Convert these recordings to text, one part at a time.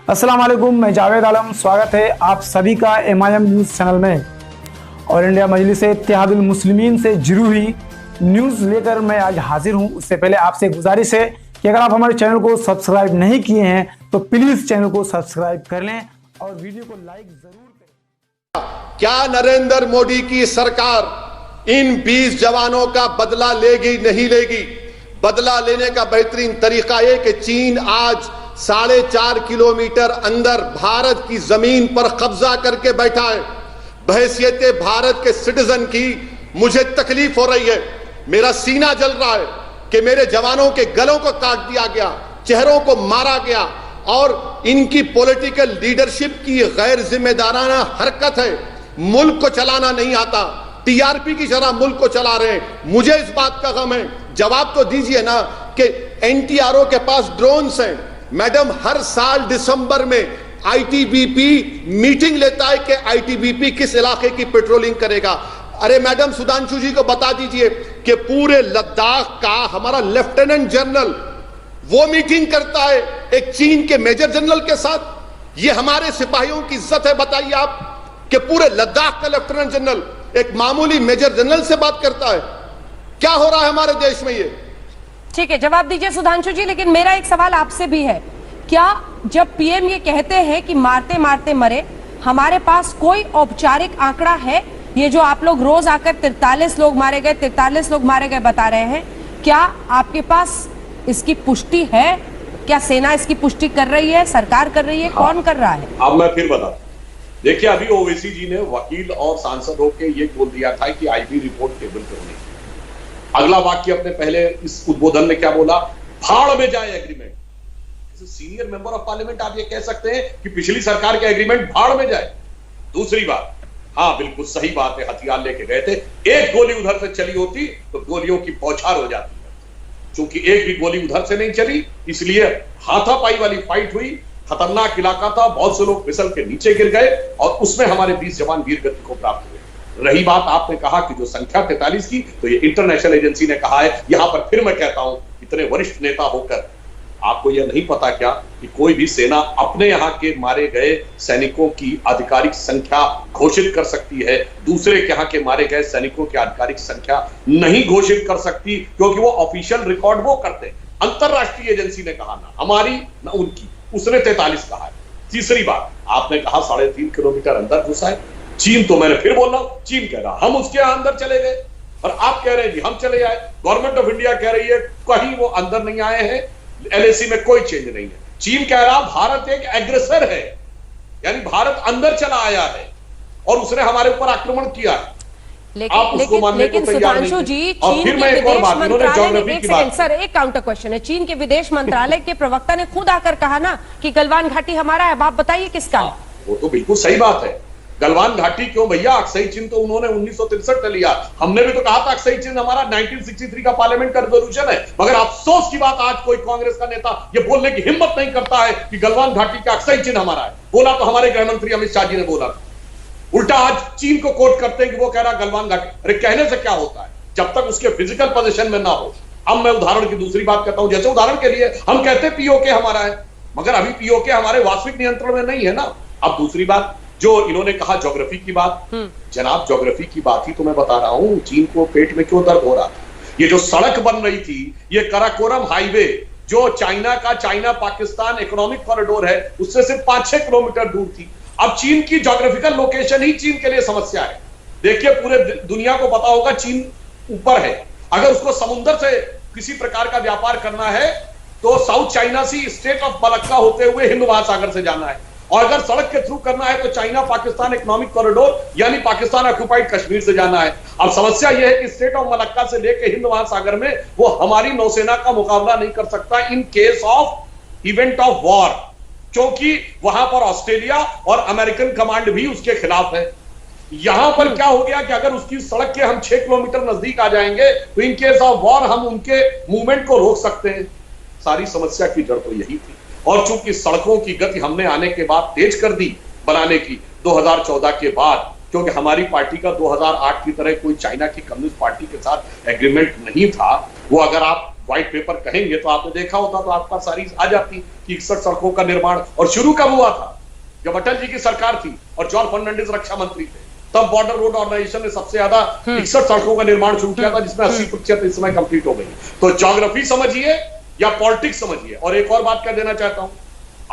अस्सलाम वालेकुम, मैं जावेद आलम। स्वागत है आप सभी का MIM न्यूज़ चैनल में। और इंडिया मजलिस इत्तेहादुल मुस्लिमीन से जुड़ी हुई न्यूज़ लेकर मैं आज हाजिर हूं। उससे पहले आपसे गुजारिश है कि अगर आप हमारे चैनल को सब्सक्राइब नहीं किए हैं तो प्लीज़ चैनल को सब्सक्राइब कर लें और वीडियो को लाइक ज़रूर करें। क्या नरेंद्र मोदी की सरकार इन 20 जवानों का बदला लेगी? नहीं लेगी। बदला लेने का बेहतरीन तरीका है कि चीन आज 4.5 किलोमीटर अंदर भारत की जमीन पर कब्जा करके बैठा है। बहैसियत भारत के सिटीजन की मुझे तकलीफ हो रही है, मेरा सीना जल रहा है कि मेरे जवानों के गलों को काट दिया गया, चेहरों को मारा गया और इनकी पॉलिटिकल लीडरशिप की गैर जिम्मेदाराना हरकत है। मुल्क को चलाना नहीं आता, TRP की तरह मुल्क को चला रहे हैं। मुझे इस बात का गम है। जवाब तो दीजिए ना कि NTRO के पास ड्रोन्स हैं। मैडम, हर साल दिसंबर में ITBP मीटिंग लेता है कि ITBP किस इलाके की पेट्रोलिंग करेगा। अरे मैडम, सुधांशु जी को बता दीजिए कि पूरे लद्दाख का हमारा लेफ्टिनेंट जनरल वो मीटिंग करता है एक चीन के मेजर जनरल के साथ। ये हमारे सिपाहियों की इज्जत है? बताइए आप कि पूरे लद्दाख का लेफ्टिनेंट जनरल एक मामूली मेजर जनरल से बात करता है। क्या हो रहा है हमारे देश में? ये ठीक है, जवाब दीजिए सुधांशु जी। लेकिन मेरा एक सवाल आपसे भी है, क्या जब PM ये कहते हैं कि मारते मारते मरे, हमारे पास कोई औपचारिक आंकड़ा है? ये जो आप लोग रोज आकर 43 लोग मारे गए 43 लोग मारे गए बता रहे हैं, क्या आपके पास इसकी पुष्टि है? क्या सेना इसकी पुष्टि कर रही है, सरकार कर रही है, कौन कर रहा है? अब मैं फिर बता, देखिए अभी ओवैसी जी ने वकील और सांसद होकर ये बोल दिया था कि IB रिपोर्ट टेबल पे होनी। अगला वाक्य अपने पहले इस उद्बोधन में क्या बोला? भाड़ में जाए agreement. Senior member of parliament आप ये कह सकते हैं कि पिछली सरकार के एग्रीमेंट भाड़ में जाए। दूसरी बात, हाँ बिल्कुल सही बात है, हथियार लेके गए थे, एक गोली उधर से चली होती तो गोलियों की बौछार हो जाती है। चूंकि एक भी गोली उधर से नहीं चली, इसलिए हाथापाई वाली फाइट हुई। खतरनाक इलाका था, बहुत से लोग फिसल के नीचे गिर गए और उसमें हमारे 20 जवान वीर गति को प्राप्त हुए। रही बात आपने कहा कि जो संख्या 43 की, तो ये इंटरनेशनल एजेंसी ने कहा है। यहां पर फिर मैं कहता हूं, इतने वरिष्ठ नेता होकर आपको यह नहीं पता क्या कि कोई भी सेना अपने यहां के मारे गए सैनिकों की आधिकारिक संख्या घोषित कर सकती है, दूसरे के यहां के मारे गए सैनिकों की आधिकारिक संख्या नहीं घोषित कर सकती, क्योंकि वो ऑफिशियल रिकॉर्ड वो करते हैं। अंतरराष्ट्रीय एजेंसी ने कहा, ना हमारी ना उनकी, उसने 43 कहा है। तीसरी बात, आपने कहा 3.5 किलोमीटर अंदर घुसा है चीन, तो मैंने फिर बोल रहा हूं, चीन कह रहा हम उसके यहां अंदर चले गए और आप कह रहे हैं जी हम चले आए। गवर्नमेंट ऑफ इंडिया कह रही है कहीं वो अंदर नहीं आए हैं, LAC में कोई चेंज नहीं है। चीन कह रहा भारत एक एग्रेसर है, यानी भारत अंदर चला आया है और उसने हमारे ऊपर आक्रमण किया है। लेकिन सुधांशु जी, चीन के विदेश मंत्रालय सर एक काउंटर क्वेश्चन है। चीन के विदेश मंत्रालय के प्रवक्ता ने खुद आकर कहा ना कि गलवान घाटी हमारा है। आप बताइए किसका? वो तो बिल्कुल सही बात है। गलवान घाटी क्यों भैया, अक्साई चिन्ह तो उन्होंने 1963 में लिया। हमने भी तो कहा था अक्साई चिन्ह हमारा 1963 का पार्लियामेंट का रिजोल्यूशन है। मगर अफसोस की बात, आज कोई कांग्रेस का नेता ये बोलने की हिम्मत नहीं करता है कि गलवान घाटी का अक्साई चिन्ह हमारा है। बोला तो हमारे गृह मंत्री अमित शाह जी ने बोला। उल्टा आज चीन को कोट करते हैं कि वो कह रहा गलवान घाटी। अरे कहने से क्या होता है जब तक उसके फिजिकल पोजीशन में ना हो। अब मैं उदाहरण की दूसरी बात कहता हूं, जैसे उदाहरण के लिए हम कहते हैं POK हमारा है, मगर अभी POK हमारे वास्तविक नियंत्रण में नहीं है ना। अब दूसरी बात जो इन्होंने कहा ज्योग्राफी की बात, जनाब ज्योग्राफी की बात ही तो मैं बता रहा हूं। चीन को पेट में क्यों दर्द हो रहा था? ये जो सड़क बन रही थी, ये कराकोरम हाईवे जो चाइना का चाइना पाकिस्तान इकोनॉमिक कॉरिडोर है, उससे सिर्फ 5-6 किलोमीटर दूर थी। अब चीन की ज्योग्राफिकल लोकेशन ही चीन के लिए समस्या है। देखिए पूरे दुनिया को पता होगा चीन ऊपर है। अगर उसको समुद्र से किसी प्रकार का व्यापार करना है तो South China Sea strait of Malacca होते हुए हिंद महासागर से जाना है, और अगर सड़क के थ्रू करना है तो चाइना पाकिस्तान इकोनॉमिक कॉरिडोर यानी पाकिस्तान ऑक्युपाइड कश्मीर से जाना है। अब समस्या यह है कि स्टेट ऑफ मलक्का से लेकर हिंद महासागर में वो हमारी नौसेना का मुकाबला नहीं कर सकता in case of event of war, क्योंकि वहां पर ऑस्ट्रेलिया और अमेरिकन कमांड भी उसके खिलाफ है। यहां पर क्या हो गया कि अगर उसकी सड़क के हम 6 किलोमीटर नजदीक आ जाएंगे तो इन केस ऑफ वॉर हम उनके मूवमेंट को रोक सकते हैं। सारी समस्या की जड़ तो यही थी। और चूंकि सड़कों की गति हमने आने के बाद तेज कर दी बनाने की 2014 के बाद, क्योंकि हमारी पार्टी का 2008 की तरह कोई चाइना की कम्युनिस्ट पार्टी के साथ एग्रीमेंट नहीं था। वो अगर आप व्हाइट पेपर कहेंगे तो आपने देखा होता तो आपका सारी आ जाती कि 61 सड़कों का निर्माण। और शुरू कब हुआ था? जब अटल जी की सरकार थी और जॉर्ज फर्नांडिस रक्षा मंत्री थे, तब बॉर्डर रोड ऑर्गेनाइजेशन ने सबसे ज्यादा 61 सड़कों का निर्माण शुरू किया था, जिसमें 80% इस समय कंप्लीट हो गई। तो ज्योग्राफी समझिए या पॉलिटिक्स समझिए। और एक और बात कह देना चाहता हूं,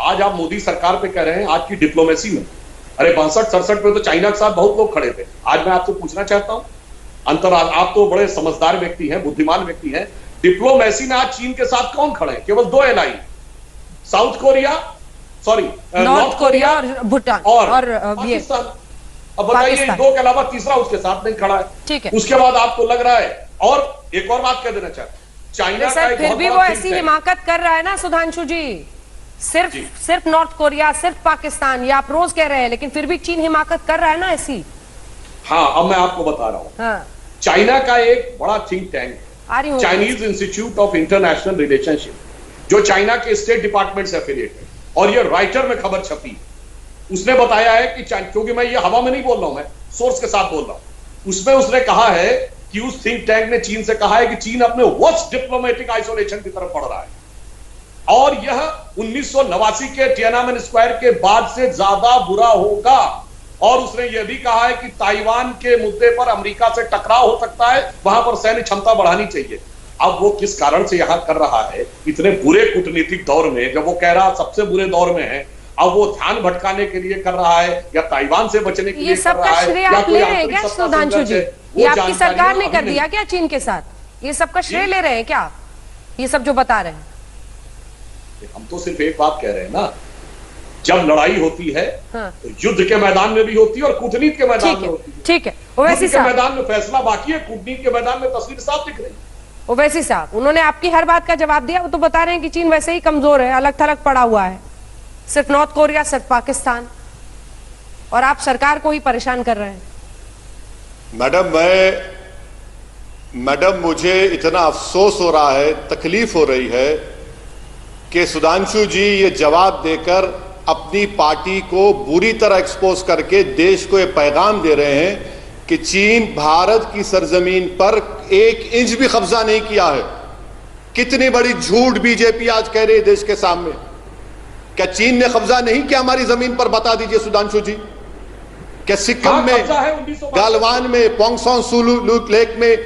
आज आप मोदी सरकार पे कह रहे हैं आज की डिप्लोमेसी में, अरे 62-67 में तो चाइना के साथ बहुत लोग खड़े थे। आज मैं आपसे पूछना चाहता हूं, आप तो बड़े समझदार व्यक्ति हैं, बुद्धिमान व्यक्ति हैं, डिप्लोमेसी में आज चीन के साथ कौन खड़े हैं? केवल 2 एलआई, South Korea, sorry North Korea और भूटान और पाकिस्तान। अब बताइए, 2 के अलावा तीसरा उसके साथ नहीं खड़ा है। ठीक है, उसके बाद आपको लग रहा है। और एक और बात कह देना चाहता हूं, चाइना का फिर भी वो ऐसी हिमाकत कर रहा है ना सुधांशु जी, सिर्फ नॉर्थ कोरिया, सिर्फ पाकिस्तान, ये आप रोज कह रहे हैं, लेकिन फिर भी चीन हिमाकत कर रहा है ना ऐसी। हाँ, अब मैं आपको बता रहा हूं। हाँ। चाइना का एक बड़ा think tank, Chinese institute of international relationship, जो चाइना के स्टेट डिपार्टमेंट से एफिलिएट है, और ये राइटर में खबर छपी, उसने बताया है कि क्योंकि मैं ये हवा में नहीं बोल रहा हूं, मैं सोर्स के साथ बोल रहा हूं, उसमें उसने कहा है कि उस थिंक टैंक ने चीन से कहा है कि चीन अपने वर्स्ट डिप्लोमेटिक आइसोलेशन की तरफ बढ़ रहा है, और यह 1989 के तियाननमेन स्क्वायर के बाद से ज्यादा बुरा होगा। और उसने यह भी कहा है कि ताइवान के मुद्दे पर अमेरिका से टकराव हो सकता है, वहां पर सैन्य क्षमता बढ़ानी चाहिए। अब वो किस कारण से यहां कर रहा है, इतने बुरे कूटनीतिक दौर में, जब वो कह रहा सबसे बुरे दौर में है, अब वो ध्यान भटकाने के लिए कर रहा है या ताइवान से बचने के लिए कर रहा है? श्रेय आप ले रहे हैं क्या सुधांशु जी? ये आपकी सरकार ने कर दिया क्या चीन के साथ? ये सबका श्रेय ले रहे हैं क्या, ये सब जो बता रहे हैं? हम तो सिर्फ एक बात कह रहे हैं ना, जब लड़ाई होती है हाँ। तो युद्ध के मैदान में भी होती है और कूटनीति के मैदान में होती है। ठीक है, युद्ध के मैदान में फैसला बाकी है, कूटनीति के मैदान में तस्वीर साफ दिख रही है। ओवैसी साहब, उन्होंने आपकी हर बात का जवाब दिया। वो तो बता रहे हैं कि चीन वैसे ही कमजोर है, अलग थलग पड़ा हुआ है, सिर्फ नॉर्थ कोरिया, सिर्फ पाकिस्तान, और आप सरकार को ही परेशान कर रहे हैं। मैडम मुझे इतना अफसोस हो रहा है, तकलीफ हो रही है कि सुधांशु जी ये जवाब देकर अपनी पार्टी को बुरी तरह एक्सपोज करके देश को ये पैगाम दे रहे हैं कि चीन भारत की सरजमीन पर 1 इंच भी कब्जा नहीं किया है। कितनी बड़ी झूठ बीजेपी आज कह रही है देश के सामने। क्या चीन ने कब्जा नहीं किया हमारी जमीन पर? बता दीजिए सुधांशु जी। क्या सिक्किम में, गालवान में, पोंगसोंग सुलू लेक में?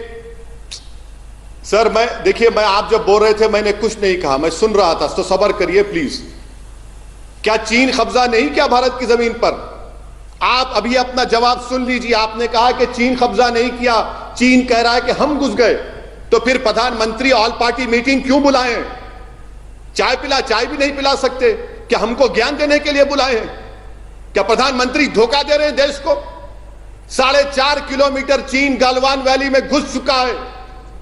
सर मैं आप जब बोल रहे थे मैंने कुछ नहीं कहा, मैं सुन रहा था, तो सब्र करिए प्लीज। क्या चीन कब्जा नहीं किया भारत की जमीन पर? आप अभी अपना जवाब सुन लीजिए। आपने कहा कि चीन कब्जा नहीं किया, चीन कह रहा है कि हम घुस गए, तो फिर प्रधानमंत्री ऑल पार्टी मीटिंग क्यों बुलाए? चाय भी नहीं पिला सकते? क्या हमको ज्ञान देने के लिए बुलाए हैं? क्या प्रधानमंत्री धोखा दे रहे हैं देश को? 4.5 किलोमीटर चीन गालवान वैली में घुस चुका है,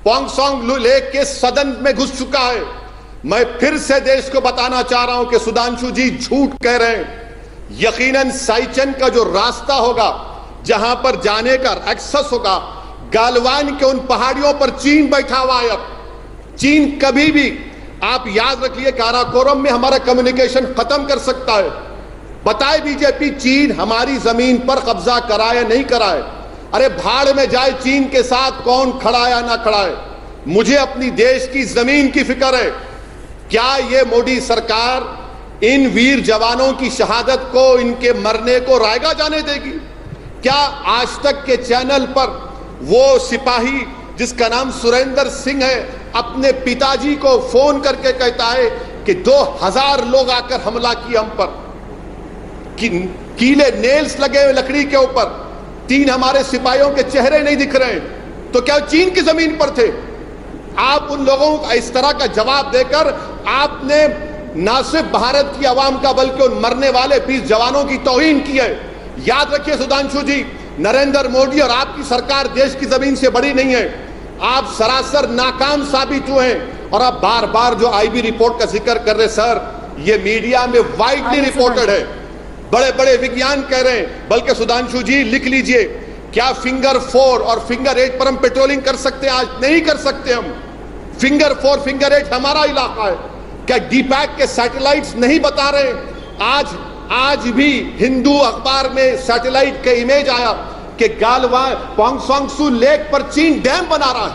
पोंगसोंग लेक के सदन में घुस चुका है। मैं फिर से देश को बताना चाह रहा हूं कि सुधांशु जी झूठ कह रहे हैं। यकीनन साइचन का जो रास्ता होगा, जहां पर जाने का एक्सेस होगा, गालवान के उन पहाड़ियों पर चीन बैठा हुआ है। अब चीन कभी भी, आप याद रखिए, काराकोरम में हमारा कम्युनिकेशन खत्म कर सकता है। बताए बीजेपी, चीन हमारी जमीन पर कब्जा कराए नहीं कराए? अरे भाड़ में जाए चीन के साथ कौन खड़ा या ना खड़ा है। मुझे अपनी देश की जमीन की फिक्र है। क्या ये मोदी सरकार इन वीर जवानों की शहादत को, इनके मरने को रायगा जाने देगी? क्या आज तक के चैनल पर वो सिपाही जिसका नाम सुरेंद्र सिंह है, अपने पिताजी को फोन करके कहता है कि 2000 लोग आकर हमला किए हम पर, कीले नेल्स लगे हुए लकड़ी के ऊपर, 3 हमारे सिपाहियों के चेहरे नहीं दिख रहे हैं, तो क्या चीन की जमीन पर थे? आप उन लोगों को इस तरह का जवाब देकर आपने ना सिर्फ भारत की आवाम का बल्कि उन मरने वाले 20 जवानों की तौहीन की है। याद रखिए सुधांशु जी, नरेंद्र मोदी और आपकी सरकार देश की जमीन से बड़ी नहीं है। आप सरासर नाकाम साबित हुए हैं। और आप बार बार जो आईबी रिपोर्ट का जिक्र कर रहे सर, ये मीडिया में वाइडली रिपोर्टेड है, बड़े बड़े विज्ञान कह रहे हैं। बल्कि सुधांशु जी लिख लीजिए, क्या फिंगर 4 और फिंगर 8 पर हम पेट्रोलिंग कर सकते हैं? आज नहीं कर सकते हम। फिंगर 4 फिंगर 8 हमारा इलाका है। क्या डीपैक के सैटेलाइट्स नहीं बता रहे? आज भी हिंदू अखबार में सैटेलाइट के इमेज आया कि गालवा पोंगसोंग सू लेक पर चीन डैम बना रहा है,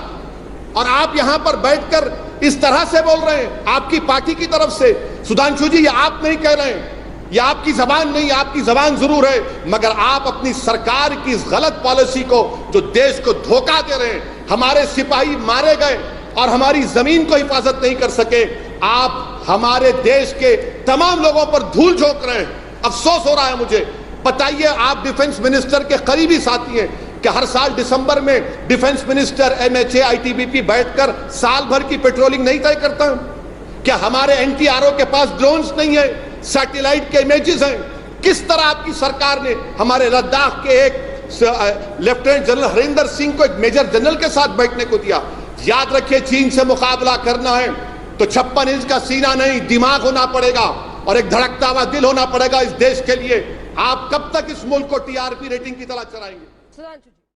और आप यहां पर बैठकर इस तरह से बोल रहे हैं आपकी पार्टी की तरफ से। सुधांशु जी, ये आप नहीं कह रहे हैं, ये आपकी जबान नहीं, आपकी जबान जरूर है, मगर आप अपनी सरकार की इस गलत पॉलिसी को, जो देश को धोखा दे रहे हैं, हमारे सिपाही मारे गए और हमारी जमीन को हिफाजत नहीं कर सके, आप हमारे देश के तमाम लोगों पर धूल झोंक रहे हैं। अफसोस हो रहा है मुझे। बताइए, आप डिफेंस मिनिस्टर के करीबी साथी हैं कि हर साल दिसंबर में डिफेंस मिनिस्टर एमएचए आईटीबीपी बैठकर साल भर की पेट्रोलिंग नहीं तय करता? क्या हमारे एनटीआरओ के पास ड्रोन्स नहीं है, सैटेलाइट के इमेजेस हैं? किस तरह आपकी सरकार ने हमारे लद्दाख के एक लेफ्टिनेंट जनरल हरिंदर सिंह को एक मेजर जनरल के साथ बैठने को दिया? याद रखिए, चीन से मुकाबला करना है तो 56 इंच का सीना नहीं, दिमाग होना पड़ेगा और एक धड़कता हुआ दिल होना पड़ेगा इस देश के लिए। आप कब तक इस मुल्क को टीआरपी रेटिंग की तरह चलाएंगे?